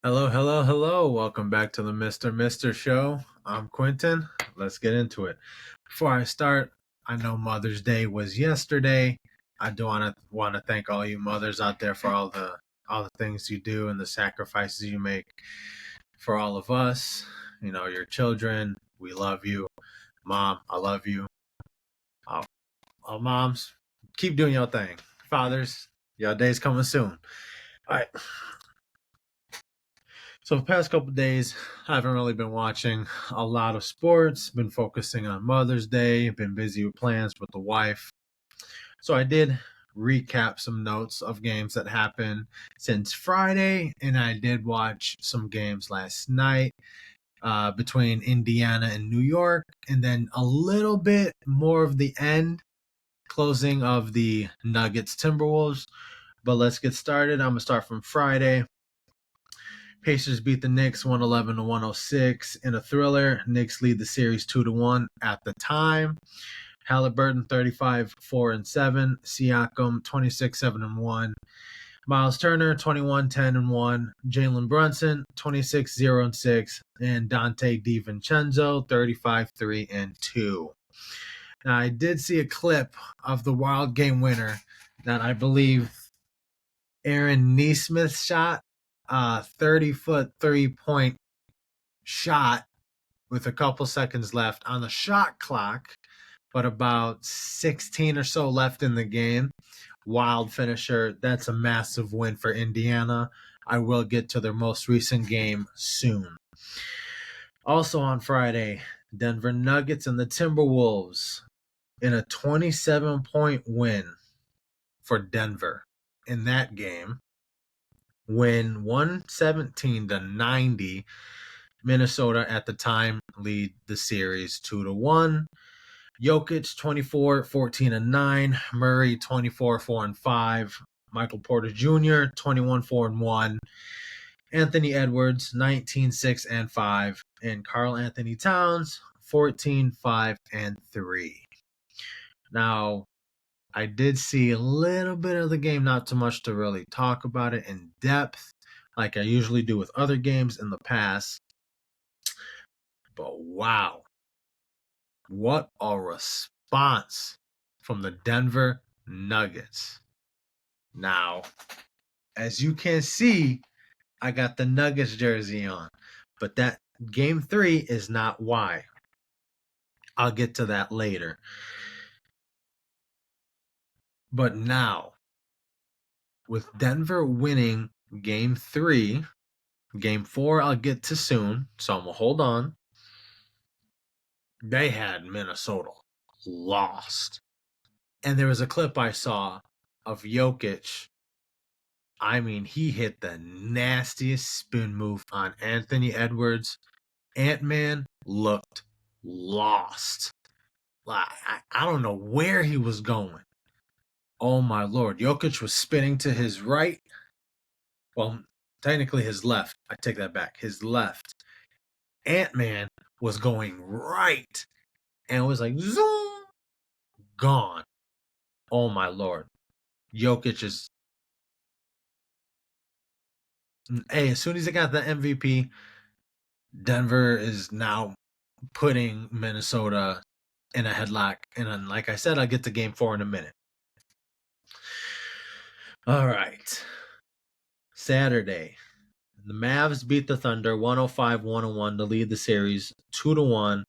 Hello, hello, hello. Welcome back to the Mr. Show. I'm Quentin. Let's get into it. Before I start, I know Mother's Day was yesterday. I do want to thank all you mothers out there for all the things you do and the sacrifices you make for all of us. You know, your children. We love you. Mom, I love you. All moms, keep doing your thing. Fathers, your day's coming soon. All right. So the past couple of days, I haven't really been watching a lot of sports. Been focusing on Mother's Day. Been busy with plans with the wife. So I did recap some notes of games that happened since Friday, and I did watch some games last night between Indiana and New York, and then a little bit more of the end closing of the Nuggets Timberwolves. But let's get started. I'm gonna start from Friday. Pacers beat the Knicks 111 to 106 in a thriller. Knicks lead the series 2-1 at the time. Halliburton 35 4-7. Siakam 26 7-1. Miles Turner 21 10-1. Jalen Brunson 26 0-6. And Dante DiVincenzo 35 3-2. Now I did see a clip of the wild game winner that I believe Aaron Nesmith shot. 30-foot 3-point shot with a couple seconds left on the shot clock, but about 16 or so left in the game. Wild finisher. That's a massive win for Indiana. I will get to their most recent game soon. Also on Friday, Denver Nuggets and the Timberwolves in a 27-point win for Denver in that game. Win 117-90. Minnesota at the time lead the series 2-1. Jokic 24 14-9. Murray 24 4-5. Michael Porter Jr. 21 4-1. Anthony Edwards 19 6-5. And Karl Anthony Towns 14 5-3. Now, I did see a little bit of the game, not too much to really talk about it in depth, like I usually do with other games in the past. But wow, what a response from the Denver Nuggets. Now, as you can see, I got the Nuggets jersey on, but that game 3 is not why. I'll get to that later. But now, with Denver winning game 3, game 4 I'll get to soon, so I'm going to hold on. They had Minnesota lost. And there was a clip I saw of Jokic. I mean, he hit the nastiest spin move on Anthony Edwards. Ant-Man looked lost. I don't know where he was going. Oh my Lord. Jokic was spinning to his right. Well, technically his left. I take that back. His left. Ant-Man was going right. And it was like, zoom, gone. Oh my Lord. Jokic is... Hey, as soon as he got the MVP, Denver is now putting Minnesota in a headlock. And then, like I said, I'll get to game 4 in a minute. All right. Saturday. The Mavs beat the Thunder 105-101 to lead the series 2-1.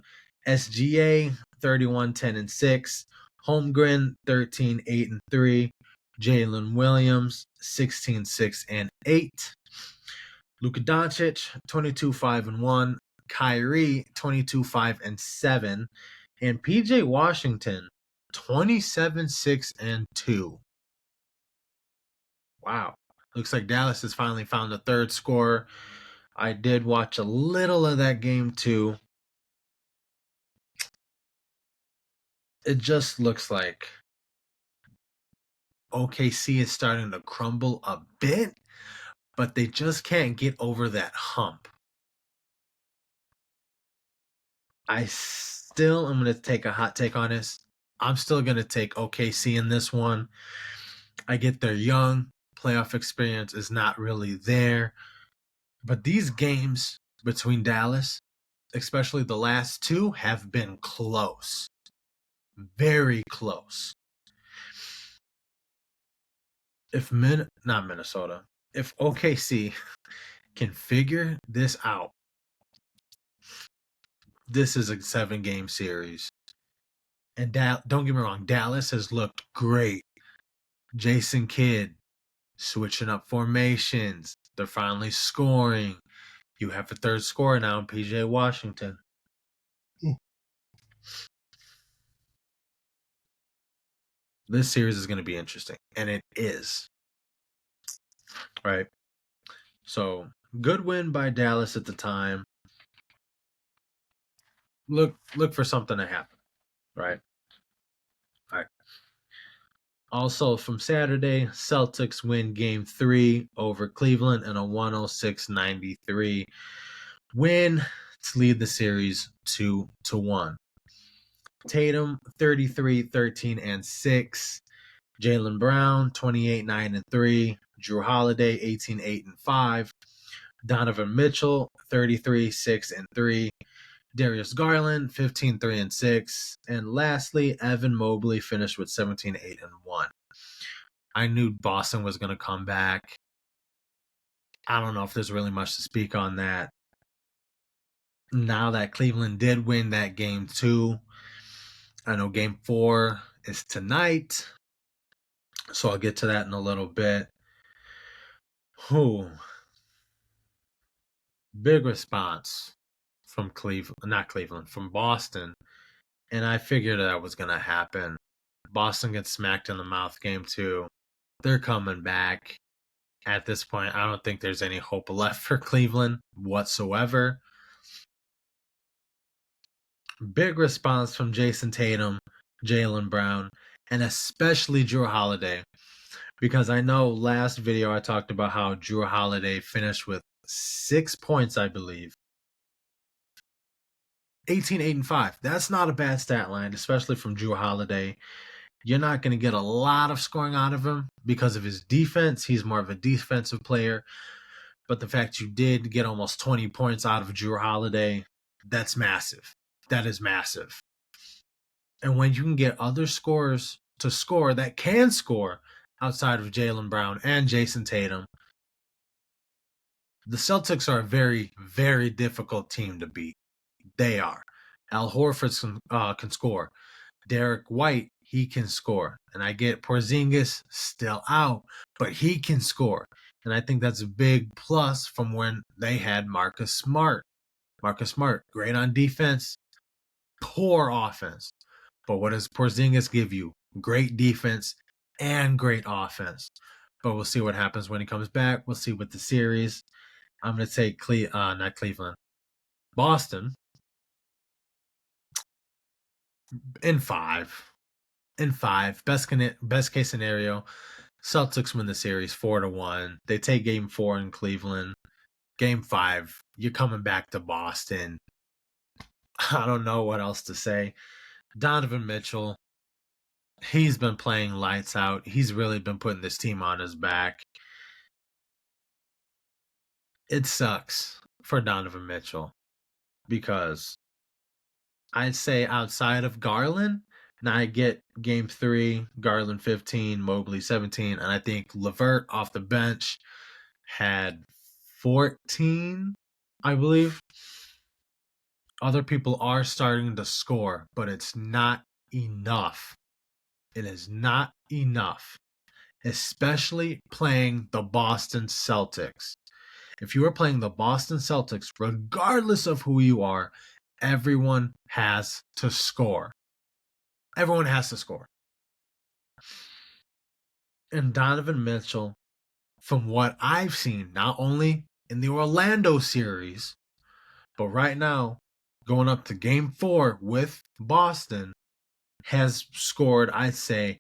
SGA 31-10-6. Holmgren 13-8-3. Jalen Williams 16-6-8. Luka Doncic 22-5-1. Kyrie 22-5-7. And PJ Washington 27-6-2. Wow. Looks like Dallas has finally found a third scorer. I did watch a little of that game too. It just looks like OKC is starting to crumble a bit, but they just can't get over that hump. I still am going to take a hot take on this. I'm still going to take OKC in this one. I get they're young. Playoff experience is not really there. But these games between Dallas, especially the last two, have been close. Very close. If not Minnesota, if OKC can figure this out, this is a 7-game series. And don't get me wrong, Dallas has looked great. Jason Kidd switching up formations. They're finally scoring. You have a third scorer now in PJ Washington. This series is going to be interesting, and it is. Right? So, good win by Dallas at the time. Look for something to happen, right? All right. Also, from Saturday, Celtics win Game 3 over Cleveland in a 106-93 win to lead the series 2-1. Tatum 33, 13, and 6. Jaylen Brown 28, 9, and 3. Drew Holiday 18, 8, and 5. Donovan Mitchell 33, 6, and 3. Darius Garland 15, 3, and 6. And lastly, Evan Mobley finished with 17, 8, and 1. I knew Boston was going to come back. I don't know if there's really much to speak on that. Now that Cleveland did win that game 2, I know game 4 is tonight, so I'll get to that in a little bit. Big response from from Boston, and I figured that was going to happen. Boston gets smacked in the mouth game 2. They're coming back. At this point, I don't think there's any hope left for Cleveland whatsoever. Big response from Jason Tatum, Jaylen Brown, and especially Drew Holiday. Because I know last video I talked about how Drew Holiday finished with 6 points, I believe. 18, 8, and 5. That's not a bad stat line, especially from Drew Holiday. You're not going to get a lot of scoring out of him because of his defense. He's more of a defensive player. But the fact you did get almost 20 points out of Drew Holiday, that's massive. That is massive. And when you can get other scorers to score that can score outside of Jaylen Brown and Jason Tatum, the Celtics are a very, very difficult team to beat. They are. Al Horford can score. Derek White, he can score. And I get Porzingis still out, but he can score. And I think that's a big plus from when they had Marcus Smart. Marcus Smart, great on defense, poor offense. But what does Porzingis give you? Great defense and great offense. But we'll see what happens when he comes back. We'll see with the series. I'm going to take not Cleveland, Boston in 5. In 5, best case scenario, Celtics win the series 4-1. They take game 4 in Cleveland. Game 5, you're coming back to Boston. I don't know what else to say. Donovan Mitchell, he's been playing lights out. He's really been putting this team on his back. It sucks for Donovan Mitchell because I'd say outside of Garland, now I get game 3, Garland 15, Mobley 17, and I think LeVert off the bench had 14, I believe. Other people are starting to score, but it's not enough. It is not enough, especially playing the Boston Celtics. If you are playing the Boston Celtics, regardless of who you are, everyone has to score. Everyone has to score. And Donovan Mitchell, from what I've seen, not only in the Orlando series, but right now, going up to game 4 with Boston, has scored, I'd say,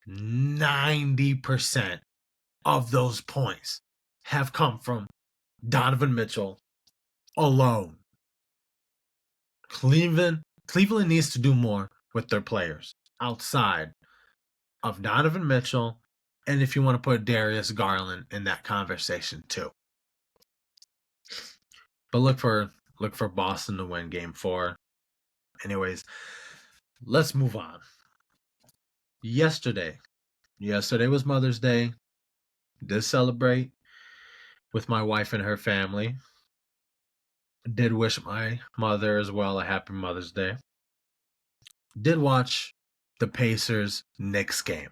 90% of those points have come from Donovan Mitchell alone. Cleveland needs to do more with their players outside of Donovan Mitchell, and if you want to put Darius Garland in that conversation too. But look for Boston to win Game 4. Anyways, let's move on. Yesterday was Mother's Day. Did celebrate with my wife and her family. Did wish my mother as well a happy Mother's Day. Did watch the Pacers Knicks game.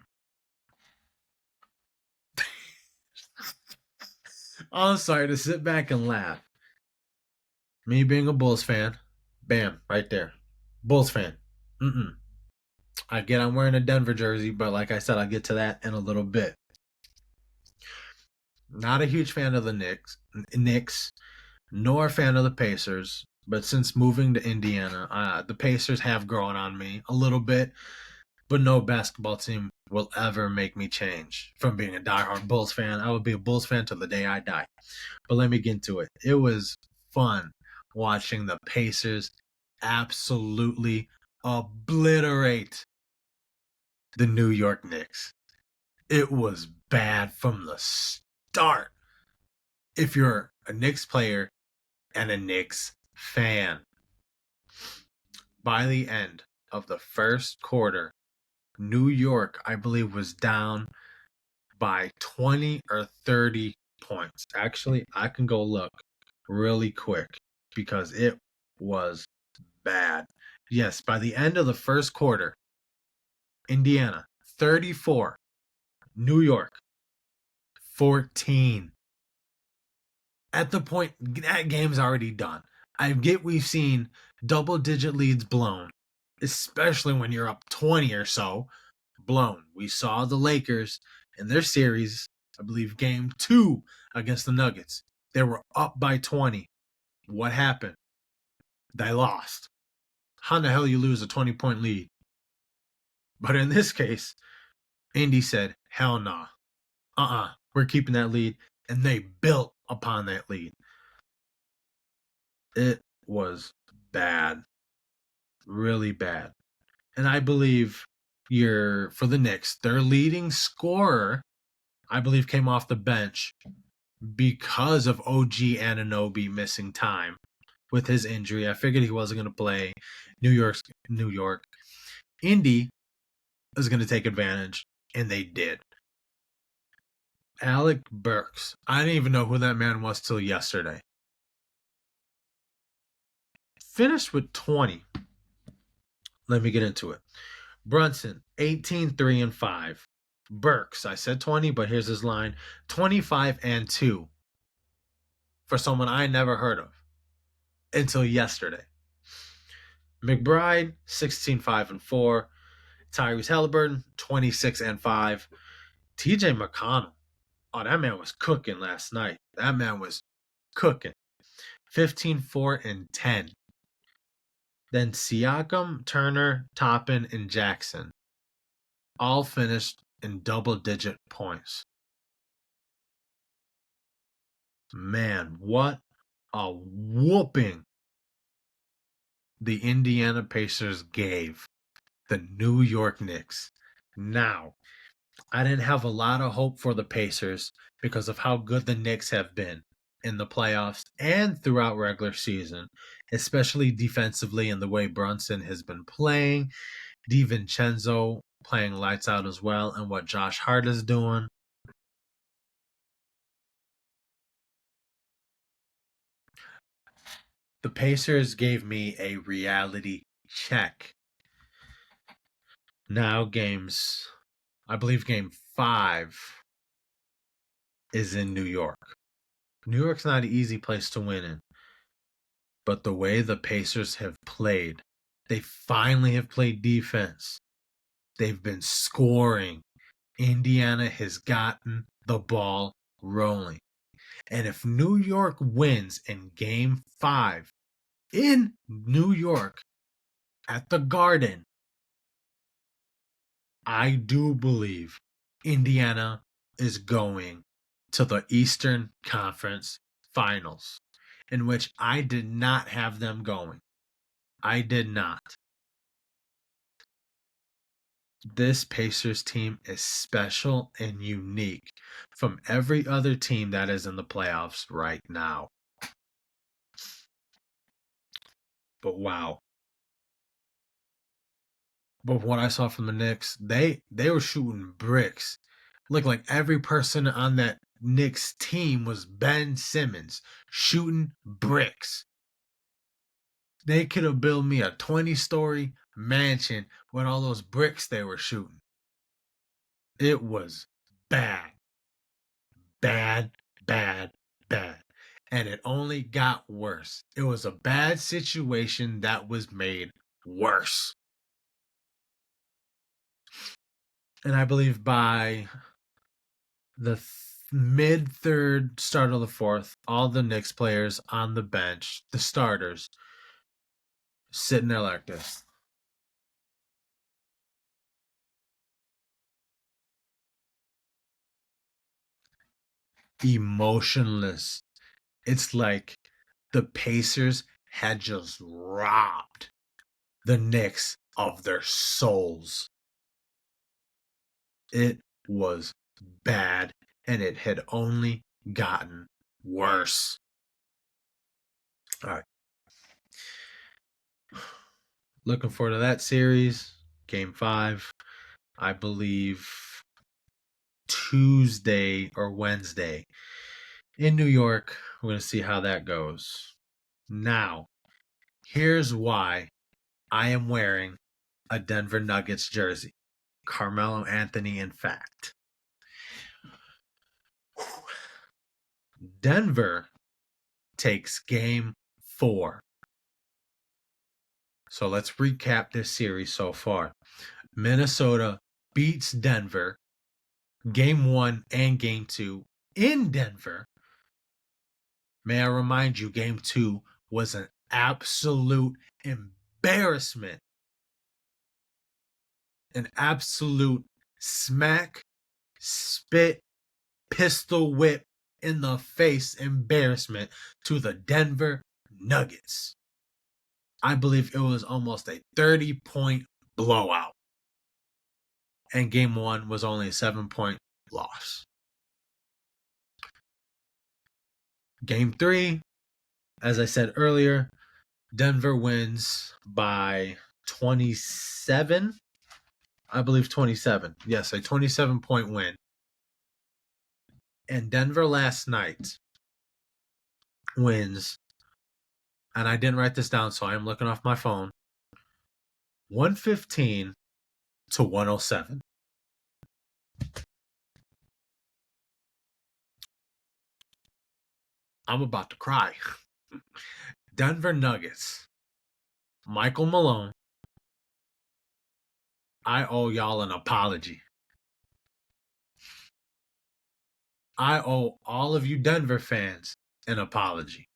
I'm sorry to sit back and laugh. Me being a Bulls fan, bam, right there. Bulls fan. I'm wearing a Denver jersey, but like I said, I'll get to that in a little bit. Not a huge fan of the Knicks, nor a fan of the Pacers. But since moving to Indiana, the Pacers have grown on me a little bit. But no basketball team will ever make me change from being a diehard Bulls fan. I will be a Bulls fan till the day I die. But let me get into it. It was fun watching the Pacers absolutely obliterate the New York Knicks. It was bad from the start. If you're a Knicks player and a Knicks fan, by the end of the first quarter, New York, I believe, was down by 20 or 30 points. Actually, I can go look really quick because it was bad. Yes, by the end of the first quarter, Indiana 34, New York 14. At the point, that game's already done. I get we've seen double-digit leads blown, especially when you're up 20 or so. Blown. We saw the Lakers in their series, I believe game 2 against the Nuggets. They were up by 20. What happened? They lost. How the hell you lose a 20-point lead? But in this case, Indy said, hell nah. We're keeping that lead. And they built upon that lead. It was bad. Really bad. And I believe for the Knicks, their leading scorer, I believe, came off the bench because of OG Anunoby missing time with his injury. I figured he wasn't going to play. New York. Indy is going to take advantage, and they did. Alec Burks. I didn't even know who that man was till yesterday. Finished with 20. Let me get into it. Brunson, 18, 3, and 5. Burks, I said 20, but here's his line. 25 and 2. For someone I never heard of until yesterday. McBride, 16, 5, and 4. Tyrese Halliburton, 26 and 5. TJ McConnell. Oh, that man was cooking last night. That man was cooking. 15, 4, and 10. Then Siakam, Turner, Toppin, and Jackson all finished in double-digit points. Man, what a whooping the Indiana Pacers gave the New York Knicks. Now, I didn't have a lot of hope for the Pacers because of how good the Knicks have been in the playoffs and throughout regular season, especially defensively and the way Brunson has been playing. DiVincenzo playing lights out as well, and what Josh Hart is doing. The Pacers gave me a reality check. Now I believe game 5 is in New York. New York's not an easy place to win in. But the way the Pacers have played, they finally have played defense. They've been scoring. Indiana has gotten the ball rolling. And if New York wins in game 5 in New York at the Garden, I do believe Indiana is going to the Eastern Conference Finals, in which I did not have them going. I did not. This Pacers team is special and unique from every other team that is in the playoffs right now. But wow. But what I saw from the Knicks, they were shooting bricks. Looked like every person on that Knicks team was Ben Simmons shooting bricks. They could have built me a 20-story mansion with all those bricks they were shooting. It was bad, bad, bad, bad. And it only got worse. It was a bad situation that was made worse. And I believe by the mid-third, start of the fourth, all the Knicks players on the bench, the starters, sitting there like this. Emotionless. It's like the Pacers had just robbed the Knicks of their souls. It was bad, and it had only gotten worse. All right. Looking forward to that series. Game 5, I believe Tuesday or Wednesday in New York. We're going to see how that goes. Now, here's why I am wearing a Denver Nuggets jersey. Carmelo Anthony, in fact. Denver takes game 4. So let's recap this series so far. Minnesota beats Denver game 1 and game 2 in Denver. May I remind you, game 2 was an absolute embarrassment. An absolute smack, spit, pistol whip in the face embarrassment to the Denver Nuggets. I believe it was almost a 30-point blowout. And game 1 was only a 7-point loss. Game 3, as I said earlier, Denver wins by 27. I believe 27. Yes, a 27-point win. And Denver last night wins, and I didn't write this down, so I am looking off my phone, 115 to 107. I'm about to cry. Denver Nuggets, Michael Malone, I owe y'all an apology. I owe all of you Denver fans an apology.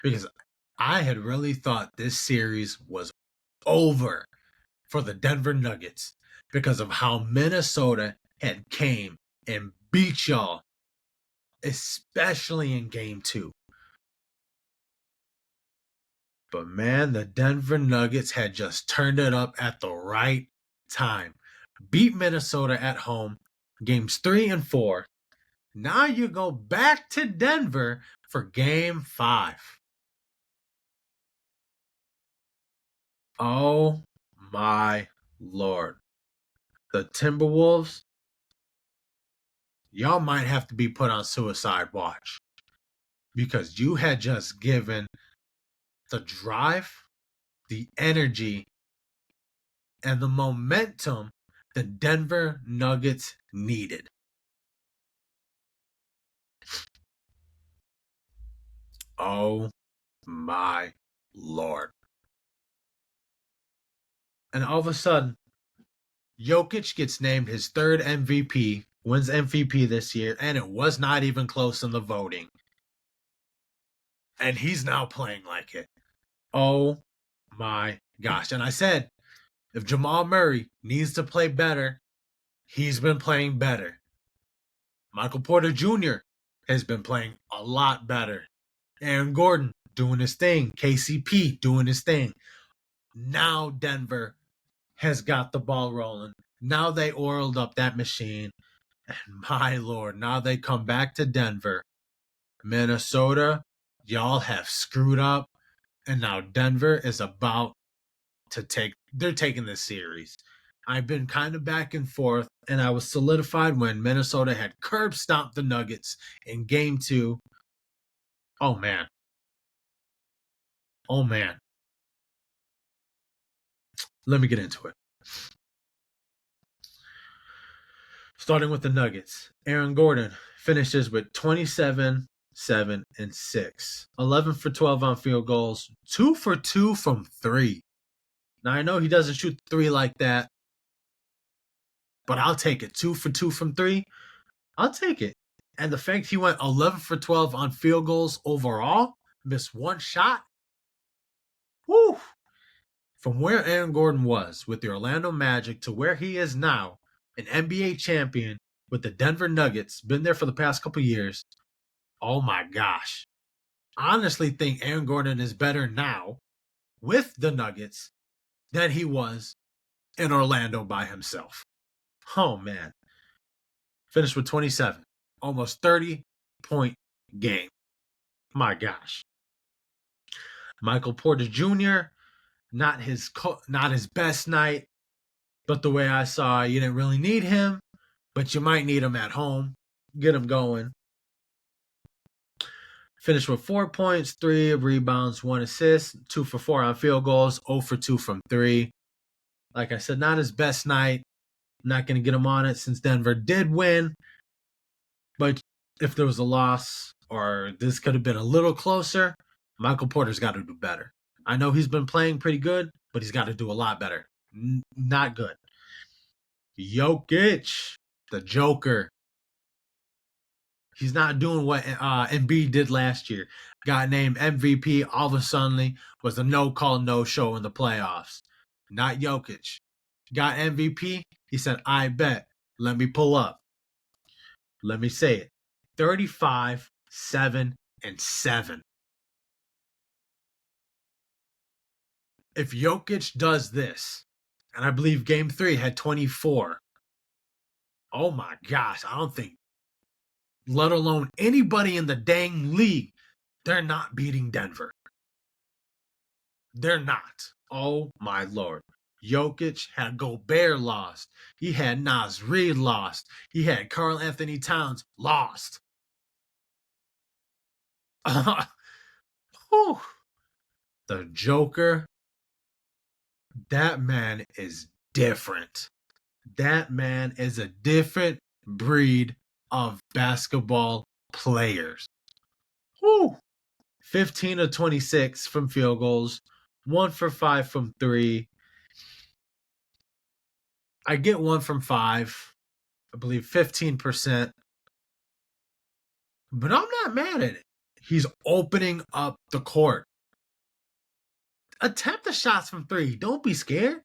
Because I had really thought this series was over for the Denver Nuggets because of how Minnesota had came and beat y'all, especially in game 2. But man, the Denver Nuggets had just turned it up at the right time. Beat Minnesota at home, games 3 and 4. Now you go back to Denver for game 5. Oh my Lord. The Timberwolves, y'all might have to be put on suicide watch because you had just given the drive, the energy, and the momentum the Denver Nuggets needed. Oh my Lord. And all of a sudden, Jokic gets named his 3rd MVP, wins MVP this year, and it was not even close in the voting. And he's now playing like it. Oh my gosh. And I said, if Jamal Murray needs to play better, he's been playing better. Michael Porter Jr. has been playing a lot better. Aaron Gordon doing his thing. KCP doing his thing. Now Denver has got the ball rolling. Now they oiled up that machine. And my Lord, now they come back to Denver. Minnesota y'all have screwed up, and now Denver is about to they're taking this series. I've been kind of back and forth, and I was solidified when Minnesota had curb stomped the Nuggets in game 2. Oh man. Oh man. Let me get into it. Starting with the Nuggets, Aaron Gordon finishes with 27, 7, and 6. 11 for 12 on field goals, 2 for 2 from 3. Now, I know he doesn't shoot 3 like that, but I'll take it. 2 for 2 from 3, I'll take it. And the fact he went 11 for 12 on field goals overall, missed one shot, whew. From where Aaron Gordon was with the Orlando Magic to where he is now, an NBA champion with the Denver Nuggets, been there for the past couple years. Oh my gosh. I honestly think Aaron Gordon is better now with the Nuggets than he was in Orlando by himself. Oh man. Finished with 27. Almost 30-point game. My gosh. Michael Porter Jr., not his best night, but the way I saw, you didn't really need him, but you might need him at home. Get him going. Finished with 4 points, 3 rebounds, 1 assist, 2 for 4 on field goals, 0 for 2 from 3. Like I said, not his best night. I'm not going to get him on it since Denver did win. But if there was a loss or this could have been a little closer, Michael Porter's got to do better. I know he's been playing pretty good, but he's got to do a lot better. Not good. Jokic, the Joker. He's not doing what Embiid did last year. Got named MVP, all of a sudden was a no-call, no-show in the playoffs. Not Jokic. Got MVP, he said, I bet. Let me pull up. Let me say it. 35, 7, and 7. If Jokic does this, and I believe game 3 had 24, oh my gosh, I don't think, let alone anybody in the dang league, they're not beating Denver. They're not. Oh my Lord. Jokic had Gobert lost. He had Naz Reid lost. He had Karl Anthony Towns lost. The Joker, that man is different. That man is a different breed of basketball players. Whew. 15 of 26 from field goals, 1 for 5 from 3. I get 1 from 5. I believe 15%. But I'm not mad at it. He's opening up the court. Attempt the shots from 3. Don't be scared.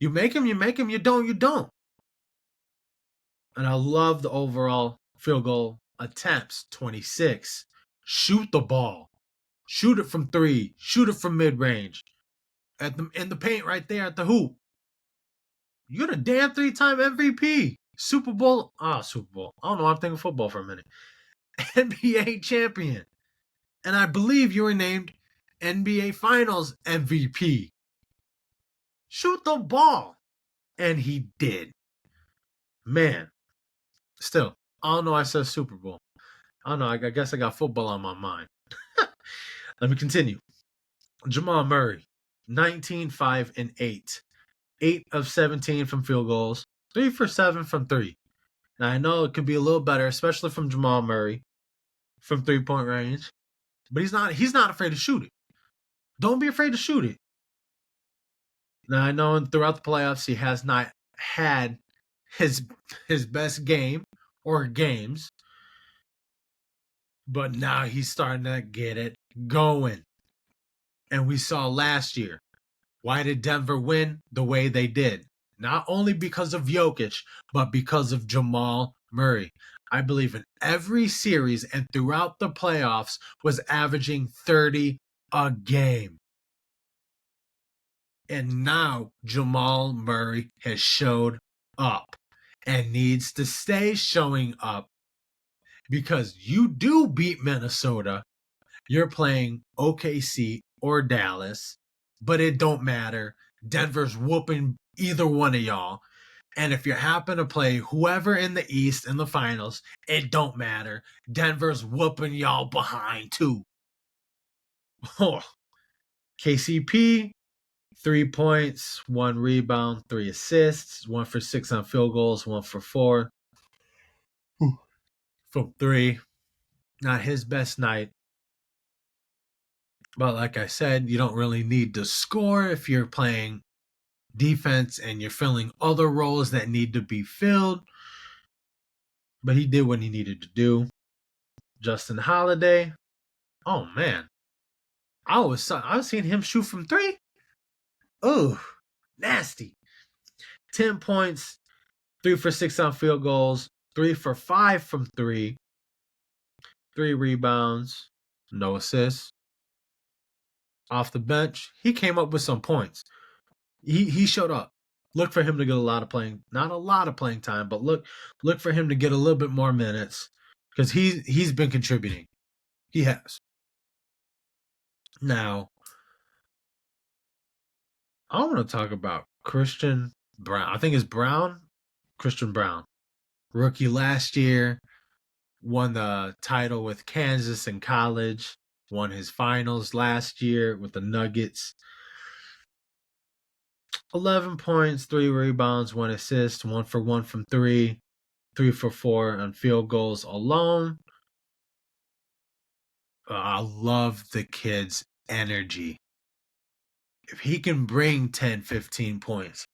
You make them, you make them. You don't, you don't. And I love the overall field goal attempts, 26. Shoot the ball. Shoot it from 3. Shoot it from mid-range. In the paint right there at the hoop. You're the damn 3-time MVP. Super Bowl. Super Bowl. I don't know. I'm thinking football for a minute. NBA champion. And I believe you were named NBA Finals MVP. Shoot the ball. And he did. Man. Still, I don't know. I said Super Bowl. I don't know. I guess I got football on my mind. Let me continue. Jamal Murray, 19, 5, and 8. 8 of 17 from field goals. 3 for 7 from 3. Now, I know it could be a little better, especially from Jamal Murray from 3-point range. But he's not afraid to shoot it. Don't be afraid to shoot it. Now, I know throughout the playoffs, he has not had his best game or games. But now he's starting to get it going. And we saw last year, why did Denver win the way they did? Not only because of Jokic, but because of Jamal Murray. I believe in every series and throughout the playoffs was averaging 30 a game. And now Jamal Murray has showed up and needs to stay showing up because you do beat Minnesota. You're playing OKC or Dallas, but it don't matter. Denver's whooping either one of y'all. And if you happen to play whoever in the East in the finals, it don't matter. Denver's whooping y'all behind too. KCP, 3 points, 1 rebound, 3 assists, 1 for 6 on field goals, 1 for 4 from 3. Not his best night. But like I said, you don't really need to score if you're playing defense and you're filling other roles that need to be filled. But he did what he needed to do. Justin Holiday. Oh man. I was seeing him shoot from 3. Ooh, nasty. 10 points, 3 for 6 on field goals, 3 for 5 from 3, 3 rebounds, no assists. Off the bench, he came up with some points. He showed up. Look for him to get not a lot of playing time, but look for him to get a little bit more minutes because he's been contributing. He has. Now, I want to talk about Christian Brown. I think it's Christian Brown. Rookie last year, won the title with Kansas in college, won his finals last year with the Nuggets. 11 points, 3 rebounds, 1 assist, 1 for 1 from 3, 3 for 4 on field goals alone. I love the kid's energy. If he can bring 10, 15 points,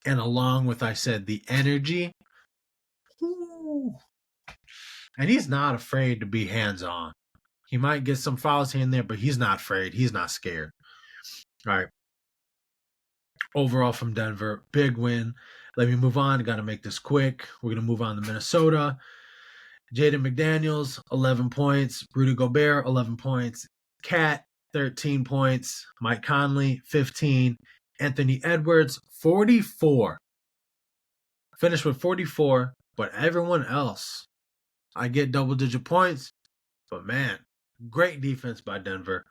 and along with, I said, the energy, and he's not afraid to be hands-on. He might get some fouls here and there, but he's not afraid. He's not scared. All right. Overall from Denver, big win. Let me move on. Got to make this quick. We're going to move on to Minnesota. Jaden McDaniels, 11 points. Rudy Gobert, 11 points. Cat, 13 points. Mike Conley, 15. Anthony Edwards, 44. Finished with 44, but everyone else, I get double-digit points. But man, great defense by Denver.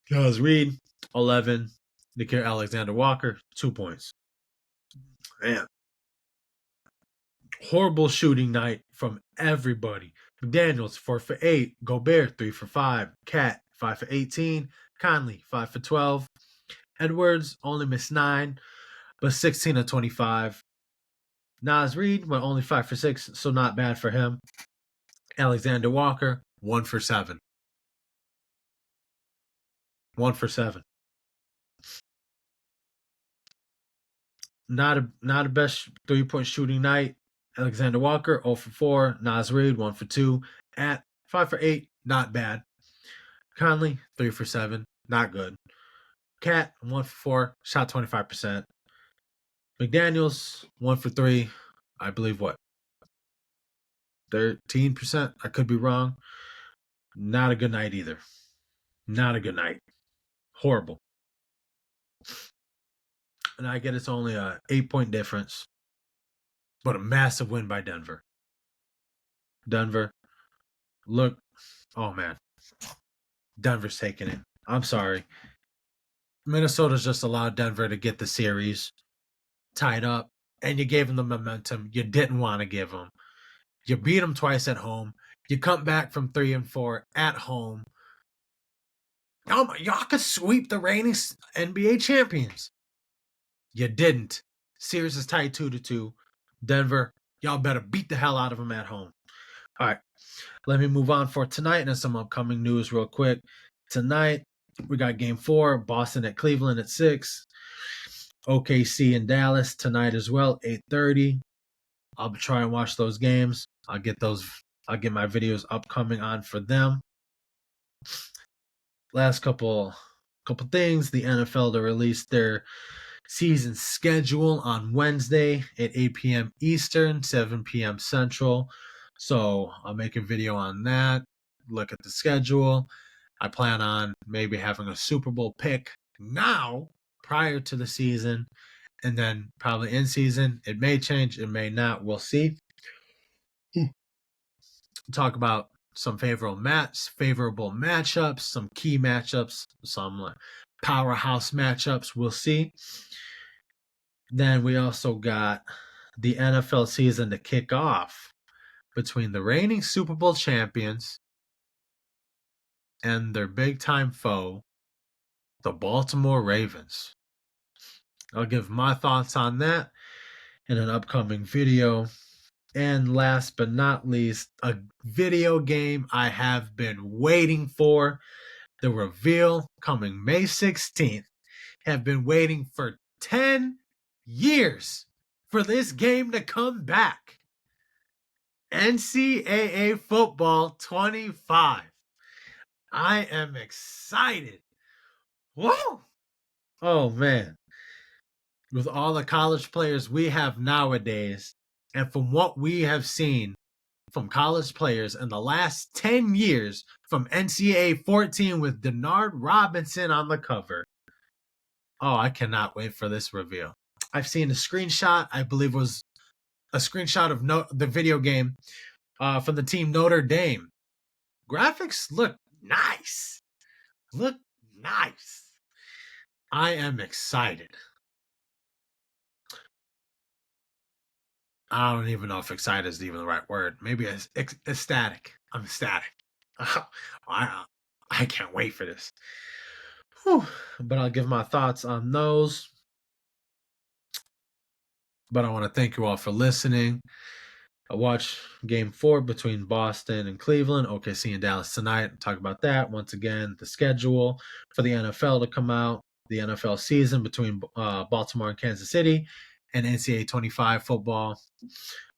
Charles Reed, 11. Nickeil Alexander-Walker, 2 points. Man. Horrible shooting night from everybody. McDaniels, 4 for 8. Gobert, 3 for 5. Cat, 5 for 18. Conley, 5 for 12. Edwards only missed 9, but 16 of 25. Naz Reid went only 5 for 6, so not bad for him. Alexander Walker, 1 for 7. 1 for 7. Not a best 3-point shooting night. Alexander Walker, 0 for 4. Naz Reid, 1 for 2. At 5 for 8, not bad. Conley, 3 for 7, not good. Cat, 1 for 4, shot 25%. McDaniels, 1 for 3, I believe 13%? I could be wrong. Not a good night either. Not a good night. Horrible. And I get it's only a 8-point difference, but a massive win by Denver. Denver, look, oh man. Denver's taking it. I'm sorry. Minnesota's just allowed Denver to get the series tied up, and you gave them the momentum you didn't want to give them. You beat them twice at home. You come back from 3 and 4 at home. Y'all could sweep the reigning NBA champions. You didn't. Series is tied 2-2. Denver, y'all better beat the hell out of them at home. All right, let me move on for tonight and some upcoming news real quick. Tonight, we got Game 4, Boston at Cleveland at 6. OKC in Dallas tonight as well, 8:30. I'll try and watch those games. I'll get my videos upcoming on for them. Last couple things. The NFL to release their season schedule on Wednesday at 8 p.m. Eastern, 7 p.m. Central. So I'll make a video on that. Look at the schedule. I plan on maybe having a Super Bowl pick now prior to the season, and then probably in season. It may change, it may not. We'll see. Talk about some favorable matchups, some key matchups, some like powerhouse matchups. We'll see. Then we also got the NFL season to kick off between the reigning Super Bowl champions and their big time foe, the Baltimore Ravens. I'll give my thoughts on that in an upcoming video. And last but not least, a video game I have been waiting for. The reveal coming May 16th. Have been waiting for 10 years for this game to come back. NCAA Football 25. I am excited. Whoa! Oh, man. With all the college players we have nowadays, and from what we have seen from college players in the last 10 years from NCAA 14 with Denard Robinson on the cover. Oh, I cannot wait for this reveal. I've seen a screenshot, I believe it was a screenshot of the video game from the team Notre Dame. Graphics look nice. Look nice. I am excited. I don't even know if excited is even the right word. Maybe ecstatic. I'm ecstatic. I can't wait for this. Whew. But I'll give my thoughts on those. But I want to thank you all for listening. I watched Game 4 between Boston and Cleveland, OKC and Dallas tonight. Talk about that. Once again, the schedule for the NFL to come out, the NFL season between Baltimore and Kansas City, and NCAA 25 football.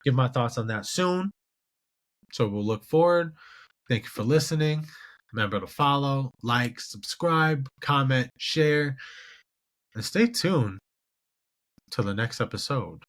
Give my thoughts on that soon. So we'll look forward. Thank you for listening. Remember to follow, like, subscribe, comment, share, and stay tuned till the next episode.